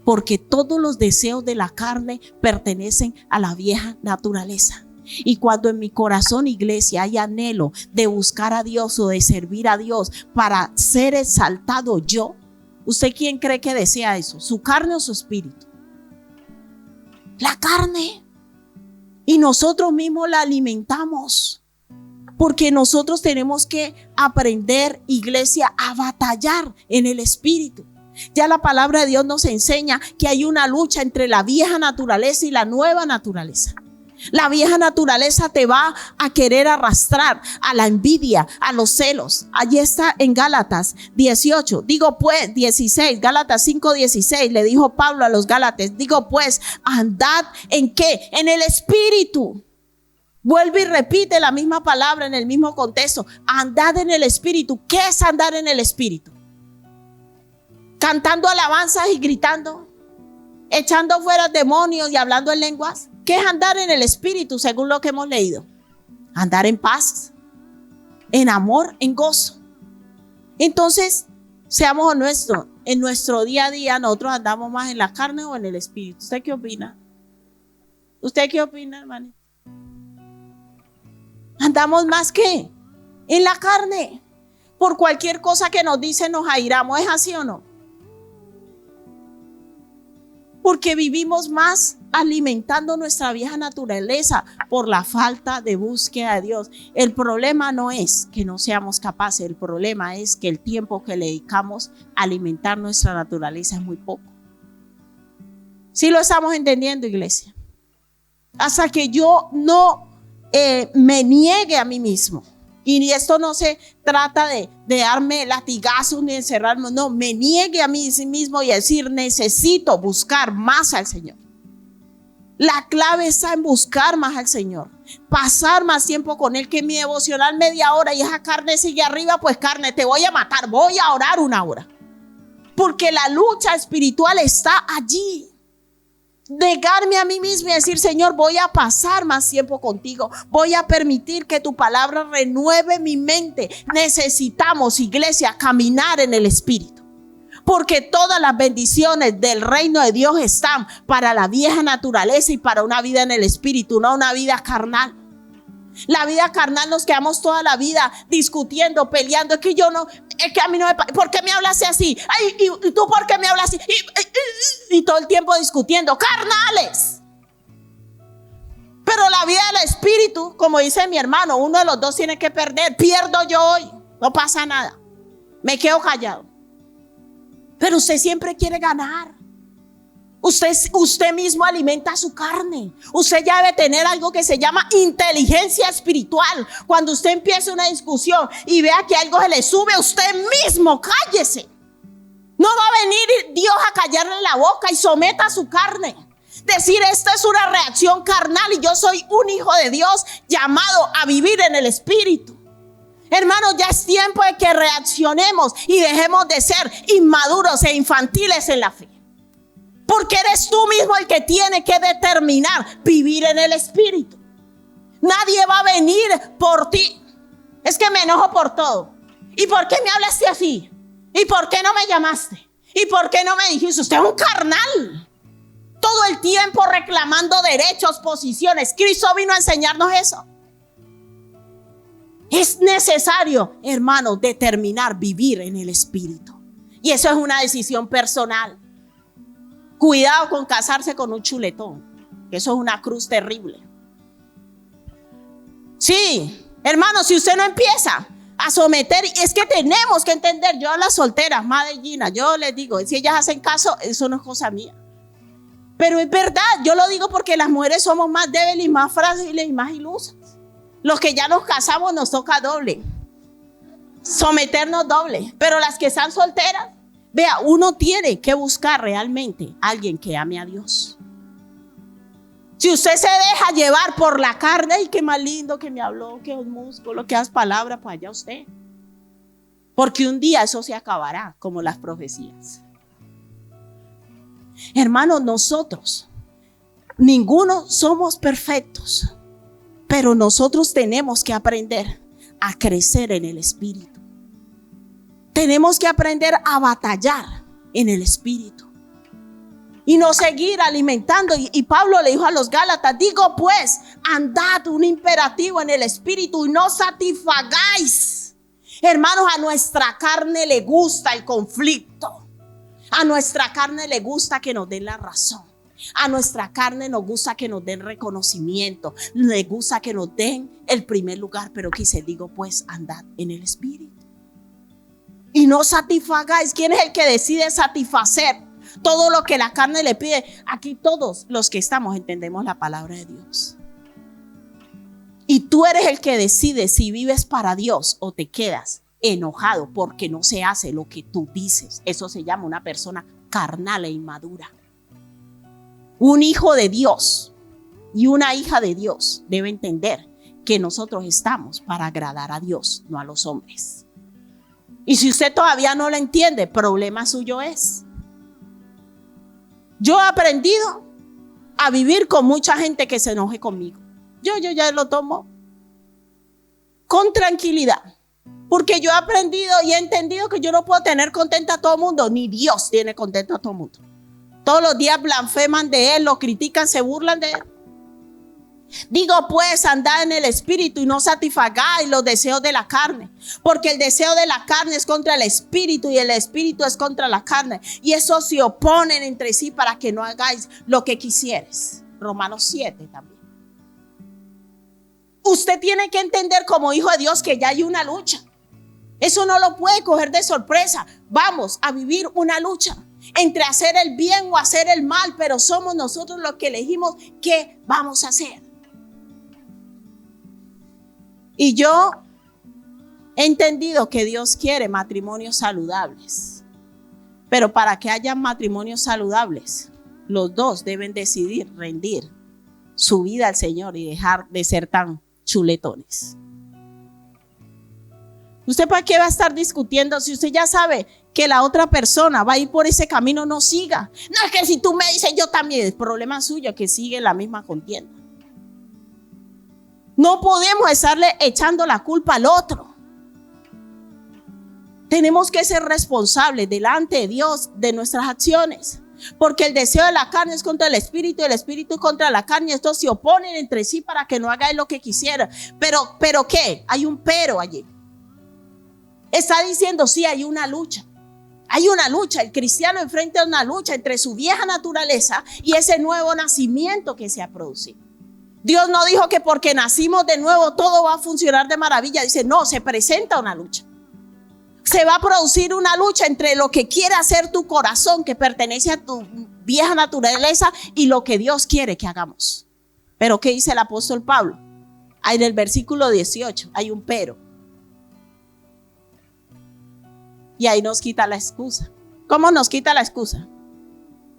Porque todos los deseos de la carne pertenecen a la vieja naturaleza. Y cuando en mi corazón, iglesia, hay anhelo de buscar a Dios o de servir a Dios para ser exaltado yo, ¿usted quién cree que desea eso? ¿Su carne o su espíritu? La carne. Y nosotros mismos la alimentamos. Porque nosotros tenemos que aprender, iglesia, a batallar en el Espíritu. Ya la palabra de Dios nos enseña que hay una lucha entre la vieja naturaleza y la nueva naturaleza. La vieja naturaleza te va a querer arrastrar a la envidia, a los celos. Allí está en Gálatas 18. Digo pues, 16, Gálatas 5:16, le dijo Pablo a los Gálatas, digo pues, andad ¿en qué? En el Espíritu. Vuelve y repite la misma palabra en el mismo contexto. Andad en el Espíritu. ¿Qué es andar en el Espíritu? Cantando alabanzas y gritando, echando fuera demonios y hablando en lenguas. ¿Qué es andar en el Espíritu según lo que hemos leído? Andar en paz, en amor, en gozo. Entonces, seamos honestos, en nuestro día a día nosotros andamos más en la carne o en el espíritu. ¿Usted qué opina? ¿Usted qué opina, hermano? Andamos más que en la carne. Por cualquier cosa que nos dicen nos airamos. ¿Es así o no? Porque vivimos más alimentando nuestra vieja naturaleza por la falta de búsqueda de Dios. El problema no es que no seamos capaces, el problema es que el tiempo que le dedicamos a alimentar nuestra naturaleza es muy poco. ¿Sí lo estamos entendiendo, iglesia? Hasta que yo no me niegue a mí mismo. Y esto no se trata de darme latigazos ni encerrarme, no, me niegue a mí mismo y decir, necesito buscar más al Señor. La clave está en buscar más al Señor, pasar más tiempo con Él, que mi devocional media hora y esa carne sigue arriba, pues carne, te voy a matar, voy a orar 1 hora. Porque la lucha espiritual está allí. Negarme a mí mismo y decir, Señor, voy a pasar más tiempo contigo, voy a permitir que tu palabra renueve mi mente. Necesitamos, iglesia, caminar en el Espíritu, porque todas las bendiciones del reino de Dios están para la vieja naturaleza y para una vida en el Espíritu, no una vida carnal. La vida carnal nos quedamos toda la vida discutiendo, peleando. Es que yo no, es que a mí no me, ¿por qué me hablaste así? Ay, ¿y tú por qué me hablas así? Y todo el tiempo discutiendo, carnales. Pero la vida del Espíritu, como dice mi hermano, uno de los dos tiene que perder. Pierdo yo hoy, no pasa nada, me quedo callado. Pero usted siempre quiere ganar. Usted mismo alimenta su carne. Usted ya debe tener algo que se llama inteligencia espiritual. Cuando usted empieza una discusión y vea que algo se le sube, usted mismo cállese. No va a venir Dios a callarle la boca y someta su carne. Decir, esta es una reacción carnal y yo soy un hijo de Dios llamado a vivir en el Espíritu. Hermanos, ya es tiempo de que reaccionemos y dejemos de ser inmaduros e infantiles en la fe. Porque eres tú mismo el que tiene que determinar vivir en el Espíritu. Nadie va a venir por ti. Es que me enojo por todo. ¿Y por qué me hablaste así? ¿Y por qué no me llamaste? ¿Y por qué no me dijiste? Usted es un carnal. Todo el tiempo reclamando derechos, posiciones. Cristo vino a enseñarnos eso. Es necesario, hermanos, determinar vivir en el Espíritu. Y eso es una decisión personal. Cuidado con casarse con un chuletón, que eso es una cruz terrible. Sí, hermano, si usted no empieza a someter, es que tenemos que entender, yo a las solteras, madre Gina, yo les digo, si ellas hacen caso, eso no es cosa mía. Pero es verdad, yo lo digo porque las mujeres somos más débiles y más frágiles y más ilusas. Los que ya nos casamos nos toca doble, someternos doble, pero las que están solteras, vea, uno tiene que buscar realmente a alguien que ame a Dios. Si usted se deja llevar por la carne, y qué más lindo que me habló, que los músculos, que las palabras, pues allá usted. Porque un día eso se acabará, como las profecías. Hermanos, nosotros, ninguno somos perfectos, pero nosotros tenemos que aprender a crecer en el Espíritu. Tenemos que aprender a batallar en el Espíritu y no seguir alimentando. Y Pablo le dijo a los Gálatas, digo pues, andad, un imperativo en el Espíritu, y no satisfagáis. Hermanos, a nuestra carne le gusta el conflicto. A nuestra carne le gusta que nos den la razón. A nuestra carne nos gusta que nos den reconocimiento. Le gusta que nos den el primer lugar. Pero quise, digo pues, andad en el Espíritu. Y no satisfagáis. ¿Quién es el que decide satisfacer todo lo que la carne le pide? Aquí todos los que estamos entendemos la palabra de Dios. Y tú eres el que decide si vives para Dios o te quedas enojado porque no se hace lo que tú dices. Eso se llama una persona carnal e inmadura. Un hijo de Dios y una hija de Dios debe entender que nosotros estamos para agradar a Dios, no a los hombres. Y si usted todavía no lo entiende, problema suyo es. Yo he aprendido a vivir con mucha gente que se enoje conmigo. Yo ya lo tomo con tranquilidad. Porque yo he aprendido y he entendido que yo no puedo tener contenta a todo el mundo, ni Dios tiene contento a todo el mundo. Todos los días blasfeman de Él, lo critican, se burlan de Él. Digo pues, andad en el espíritu y no satisfagáis los deseos de la carne, porque el deseo de la carne es contra el espíritu y el espíritu es contra la carne, y esos se oponen entre sí para que no hagáis lo que quisieres. Romanos 7 también. Usted tiene que entender como hijo de Dios que ya hay una lucha. Eso no lo puede coger de sorpresa. Vamos a vivir una lucha entre hacer el bien o hacer el mal, pero somos nosotros los que elegimos qué vamos a hacer. Y yo he entendido que Dios quiere matrimonios saludables. Pero para que haya matrimonios saludables, los dos deben decidir rendir su vida al Señor y dejar de ser tan chuletones. ¿Usted para qué va a estar discutiendo si usted ya sabe que la otra persona va a ir por ese camino? No siga. No, es que si tú me dices yo también, es problema suyo que sigue la misma contienda. No podemos estarle echando la culpa al otro. Tenemos que ser responsables delante de Dios de nuestras acciones. Porque el deseo de la carne es contra el espíritu y el espíritu contra la carne. Estos se oponen entre sí para que no hagáis lo que quisieran. Pero ¿qué? Hay un pero allí. Está diciendo, sí, hay una lucha. Hay una lucha. El cristiano enfrenta una lucha entre su vieja naturaleza y ese nuevo nacimiento que se ha producido. Dios no dijo que porque nacimos de nuevo todo va a funcionar de maravilla. Dice, no, se presenta una lucha. Se va a producir una lucha entre lo que quiere hacer tu corazón, que pertenece a tu vieja naturaleza, y lo que Dios quiere que hagamos. Pero ¿qué dice el apóstol Pablo? Ahí en el versículo 18 hay un pero. Y ahí nos quita la excusa. ¿Cómo nos quita la excusa?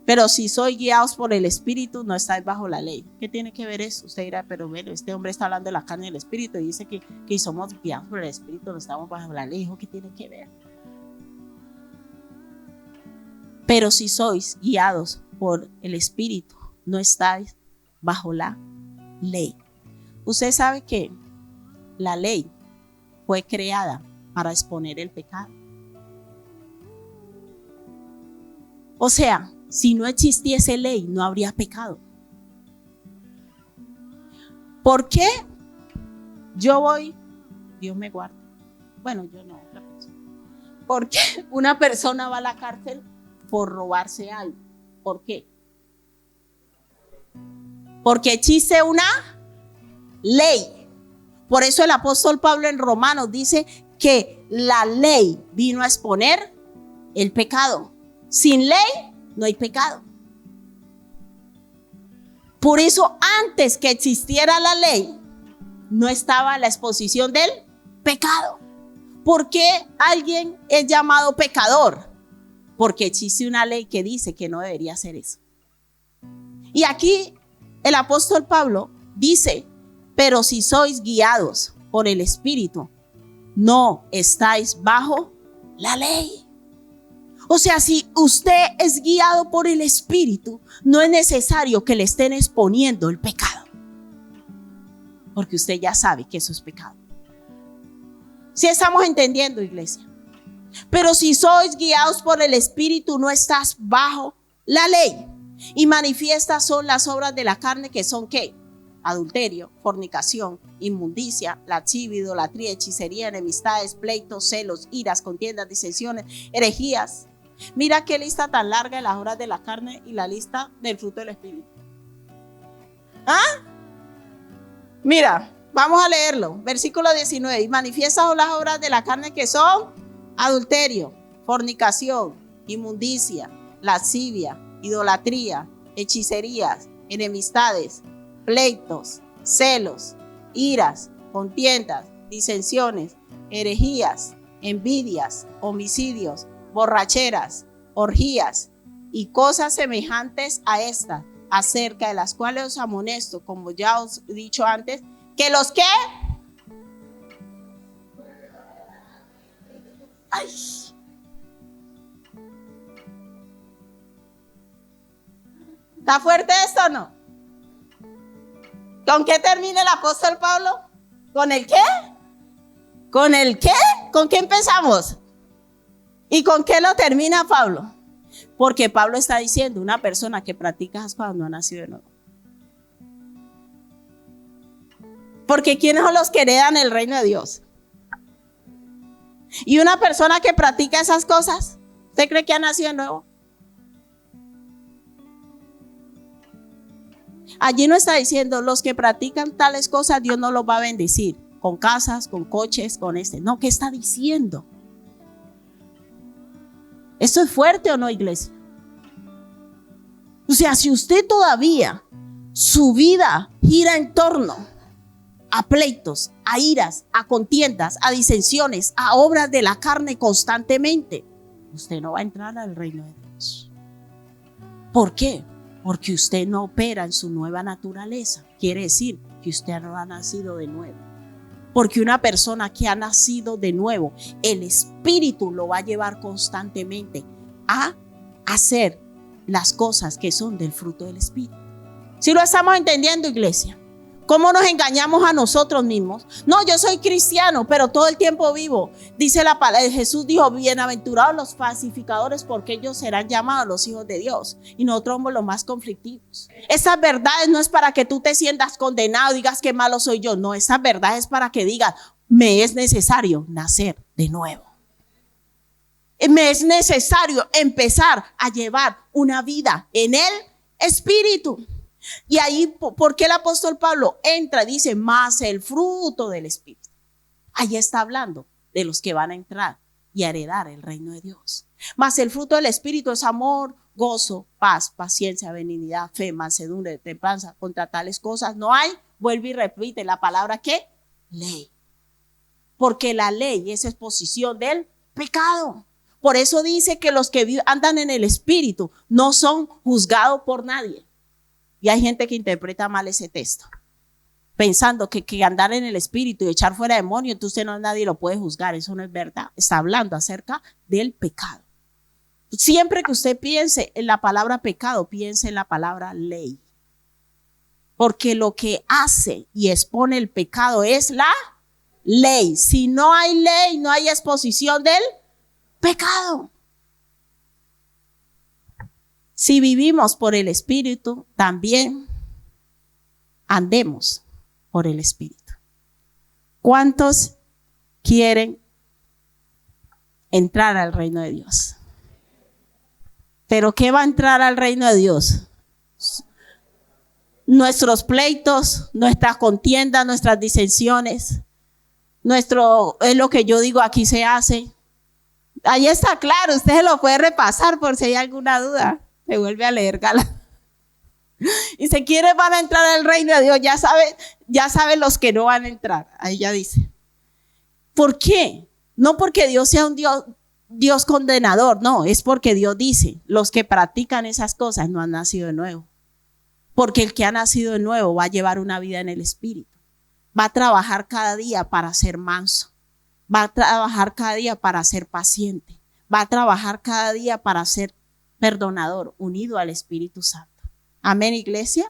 Pero si sois guiados por el Espíritu, no estáis bajo la ley. ¿Qué tiene que ver eso? Usted dirá, pero bueno, este hombre está hablando de la carne y del Espíritu y dice que somos guiados por el Espíritu, no estamos bajo la ley. ¿Qué tiene que ver? Pero si sois guiados por el Espíritu, no estáis bajo la ley. Usted sabe que la ley fue creada para exponer el pecado. O sea, si no existiese ley, no habría pecado. ¿Por qué yo voy? Dios me guarde. Bueno, yo no, otra persona. ¿Por qué una persona va a la cárcel por robarse algo? ¿Por qué? Porque existe una ley. Por eso el apóstol Pablo en Romanos dice que la ley vino a exponer el pecado. Sin ley no hay pecado. Por eso antes que existiera la ley no estaba la exposición del pecado. ¿Por qué alguien es llamado pecador? Porque existe una ley que dice que no debería hacer eso. Y aquí el apóstol Pablo dice, pero si sois guiados por el Espíritu, no estáis bajo la ley. O sea, si usted es guiado por el Espíritu, no es necesario que le estén exponiendo el pecado. Porque usted ya sabe que eso es pecado. ¿Sí estamos entendiendo, iglesia? Pero si sois guiados por el Espíritu, no estás bajo la ley. Y manifiestas son las obras de la carne, que son ¿qué? Adulterio, fornicación, inmundicia, lascivia, idolatría, hechicería, enemistades, pleitos, celos, iras, contiendas, disensiones, herejías. Mira qué lista tan larga de las obras de la carne y la lista del fruto del Espíritu. ¿Ah? Mira, vamos a leerlo. Versículo 19. Y manifiestas son las obras de la carne, que son adulterio, fornicación, inmundicia, lascivia, idolatría, hechicerías, enemistades, pleitos, celos, iras, contiendas, disensiones, herejías, envidias, homicidios, borracheras, orgías y cosas semejantes a estas, acerca de las cuales os amonesto, como ya os he dicho antes, que los que... ¡Ay! ¿Está fuerte esto o no? ¿Con qué termina el apóstol Pablo? ¿Con el qué? ¿Con el qué? ¿Con qué empezamos? ¿Y con qué lo termina Pablo? Porque Pablo está diciendo, una persona que practica esas cosas no ha nacido de nuevo. Porque ¿quiénes son los que heredan el reino de Dios? Y una persona que practica esas cosas, ¿usted cree que ha nacido de nuevo? Allí no está diciendo, los que practican tales cosas, Dios no los va a bendecir. Con casas, con coches, con No, ¿qué está diciendo? ¿Esto es fuerte o no, iglesia? O sea, si usted todavía, su vida gira en torno a pleitos, a iras, a contiendas, a disensiones, a obras de la carne constantemente, usted no va a entrar al reino de Dios. ¿Por qué? Porque usted no opera en su nueva naturaleza. Quiere decir que usted no ha nacido de nuevo. Porque una persona que ha nacido de nuevo, el Espíritu lo va a llevar constantemente a hacer las cosas que son del fruto del Espíritu. ¿Sí lo estamos entendiendo, iglesia? ¿Cómo nos engañamos a nosotros mismos? No, yo soy cristiano, pero todo el tiempo vivo. Dice la palabra, Jesús dijo, bienaventurados los pacificadores, porque ellos serán llamados los hijos de Dios. Y nosotros somos los más conflictivos. Esas verdades no es para que tú te sientas condenado y digas qué malo soy yo. No, esas verdades es para que digas, me es necesario nacer de nuevo. Me es necesario empezar a llevar una vida en el Espíritu. Y ahí, ¿por qué el apóstol Pablo entra y dice, más el fruto del Espíritu? Ahí está hablando de los que van a entrar y a heredar el reino de Dios. Más el fruto del Espíritu es amor, gozo, paz, paciencia, benignidad, fe, mansedumbre, templanza. Contra tales cosas no hay, vuelve y repite la palabra ¿qué? Ley. Porque la ley es exposición del pecado. Por eso dice que los que andan en el Espíritu no son juzgados por nadie. Y hay gente que interpreta mal ese texto, pensando que andar en el Espíritu y echar fuera demonios, entonces nadie lo puede juzgar. Eso no es verdad. Está hablando acerca del pecado. Siempre que usted piense en la palabra pecado, piense en la palabra ley. Porque lo que hace y expone el pecado es la ley. Si no hay ley, no hay exposición del pecado. Si vivimos por el Espíritu, también andemos por el Espíritu. ¿Cuántos quieren entrar al reino de Dios? ¿Pero qué va a entrar al reino de Dios? Nuestros pleitos, nuestras contiendas, nuestras disensiones, es lo que yo digo aquí se hace. Ahí está claro, usted se lo puede repasar por si hay alguna duda. Se vuelve a leer Gálatas. Y si quiere van a entrar al reino de Dios, ya sabe los que no van a entrar. Ahí ya dice. ¿Por qué? No porque Dios sea un Dios condenador, no, es porque Dios dice, los que practican esas cosas no han nacido de nuevo. Porque el que ha nacido de nuevo va a llevar una vida en el Espíritu. Va a trabajar cada día para ser manso. Va a trabajar cada día para ser paciente. Va a trabajar cada día para ser perdonador, unido al Espíritu Santo. Amén, iglesia.